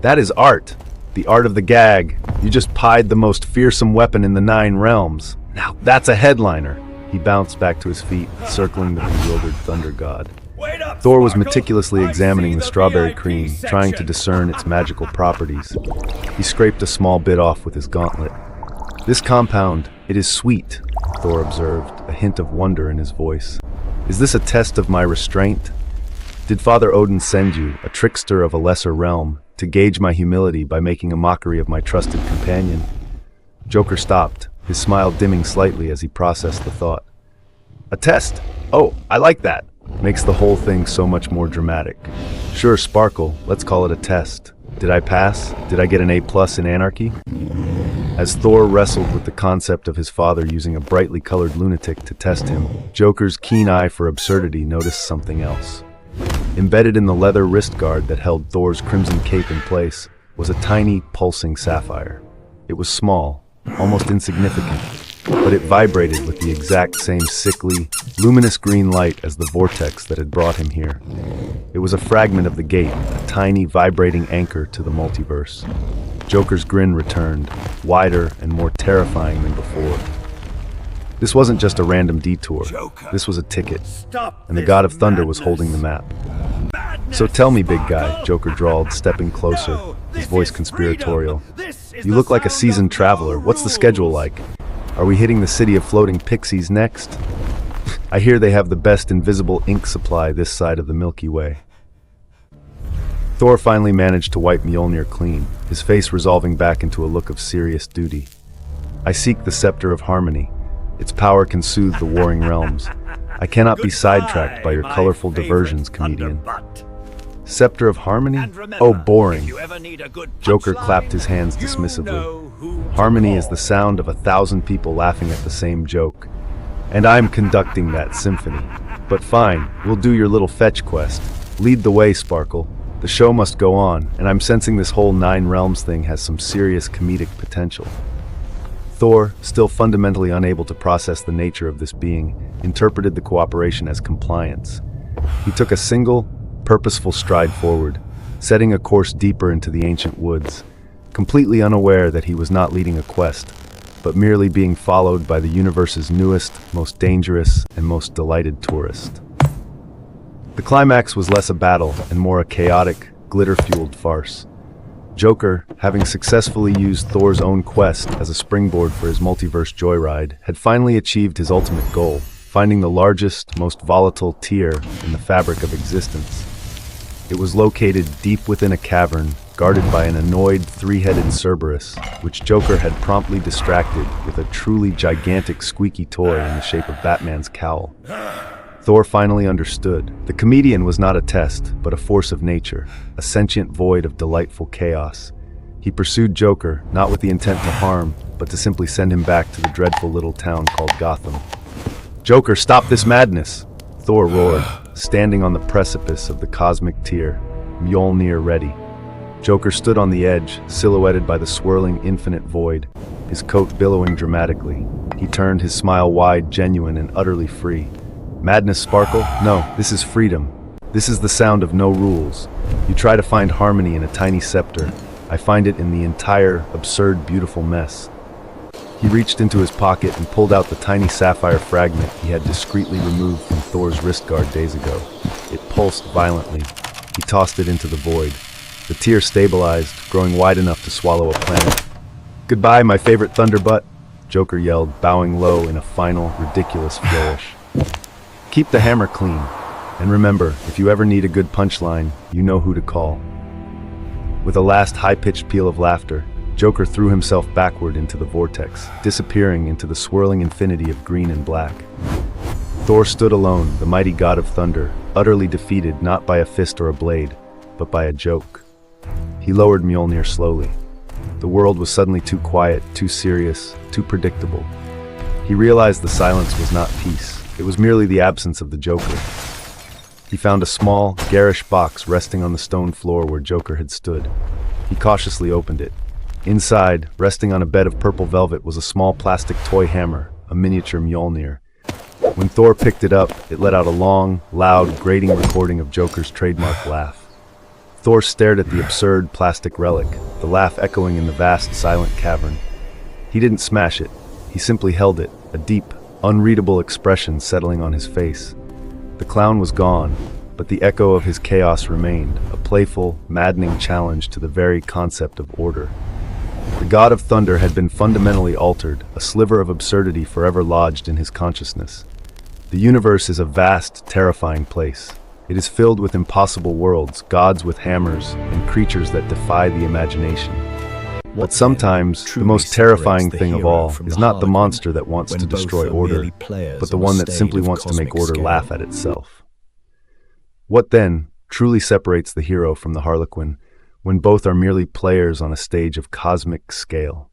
That is art. The art of the gag. You just pied the most fearsome weapon in the 9 realms. Now that's a headliner. He bounced back to his feet, circling the bewildered thunder god. Thor was meticulously examining the strawberry cream, trying to discern its magical properties. He scraped a small bit off with his gauntlet. This compound, it is sweet, Thor observed, a hint of wonder in his voice. Is this a test of my restraint? Did Father Odin send you, a trickster of a lesser realm, to gauge my humility by making a mockery of my trusted companion? Joker stopped, his smile dimming slightly as he processed the thought. A test? Oh, I like that. Makes the whole thing so much more dramatic. Sure, Sparkle, let's call it a test. Did I pass? Did I get an A+ in Anarchy? As Thor wrestled with the concept of his father using a brightly colored lunatic to test him, Joker's keen eye for absurdity noticed something else. Embedded in the leather wrist guard that held Thor's crimson cape in place was a tiny, pulsing sapphire. It was small, almost insignificant, but it vibrated with the exact same sickly, luminous green light as the vortex that had brought him here. It was a fragment of the gate, a tiny, vibrating anchor to the multiverse. Joker's grin returned, wider and more terrifying than before. This wasn't just a random detour. This was a ticket, and the God of Thunder was holding the map. So tell me, big guy, Joker drawled, stepping closer, his voice conspiratorial. You look like a seasoned traveler. What's the schedule like? Are we hitting the city of floating pixies next? I hear they have the best invisible ink supply this side of the Milky Way. Thor finally managed to wipe Mjolnir clean, his face resolving back into a look of serious duty. I seek the Scepter of Harmony. Its power can soothe the warring realms. I cannot be sidetracked by your colorful diversions, comedian. Scepter of Harmony? Oh, boring. Joker clapped his hands dismissively. Harmony is the sound of 1,000 people laughing at the same joke. And I'm conducting that symphony. But fine, we'll do your little fetch quest. Lead the way, Sparkle. The show must go on, and I'm sensing this whole 9 realms thing has some serious comedic potential. Thor, still fundamentally unable to process the nature of this being, interpreted the cooperation as compliance. He took a single, purposeful stride forward, setting a course deeper into the ancient woods, completely unaware that he was not leading a quest, but merely being followed by the universe's newest, most dangerous, and most delighted tourist. The climax was less a battle and more a chaotic, glitter-fueled farce. Joker, having successfully used Thor's own quest as a springboard for his multiverse joyride, had finally achieved his ultimate goal, finding the largest, most volatile tear in the fabric of existence. It was located deep within a cavern, guarded by an annoyed, 3-headed Cerberus, which Joker had promptly distracted with a truly gigantic squeaky toy in the shape of Batman's cowl. Thor finally understood. The comedian was not a test, but a force of nature, a sentient void of delightful chaos. He pursued Joker, not with the intent to harm, but to simply send him back to the dreadful little town called Gotham. Joker, stop this madness! Thor roared, standing on the precipice of the cosmic tier, Mjolnir ready. Joker stood on the edge, silhouetted by the swirling infinite void, his coat billowing dramatically. He turned, his smile wide, genuine, and utterly free. Madness, Sparkle? No, this is freedom. This is the sound of no rules. You try to find harmony in a tiny scepter. I find it in the entire, absurd, beautiful mess. He reached into his pocket and pulled out the tiny sapphire fragment he had discreetly removed from Thor's wrist guard days ago. It pulsed violently. He tossed it into the void. The tear stabilized, growing wide enough to swallow a planet. Goodbye, my favorite thunderbutt, Joker yelled, bowing low in a final, ridiculous flourish. Keep the hammer clean, and remember, if you ever need a good punchline, you know who to call. With a last high-pitched peal of laughter, Joker threw himself backward into the vortex, disappearing into the swirling infinity of green and black. Thor stood alone, the mighty god of thunder, utterly defeated not by a fist or a blade, but by a joke. He lowered Mjolnir slowly. The world was suddenly too quiet, too serious, too predictable. He realized the silence was not peace. It was merely the absence of the Joker. He found a small, garish box resting on the stone floor where Joker had stood. He cautiously opened it. Inside, resting on a bed of purple velvet, was a small plastic toy hammer, a miniature Mjolnir. When Thor picked it up, it let out a long, loud, grating recording of Joker's trademark laugh. Thor stared at the absurd plastic relic, the laugh echoing in the vast, silent cavern. He didn't smash it. He simply held it, a deep, unreadable expression settling on his face. The clown was gone, but the echo of his chaos remained, a playful, maddening challenge to the very concept of order. The god of thunder had been fundamentally altered, a sliver of absurdity forever lodged in his consciousness. The universe is a vast, terrifying place. It is filled with impossible worlds, gods with hammers, and creatures that defy the imagination. But sometimes, the most terrifying thing of all is not the monster that wants to destroy order, but the one that simply wants to make order laugh at itself. What then truly separates the hero from the harlequin, when both are merely players on a stage of cosmic scale?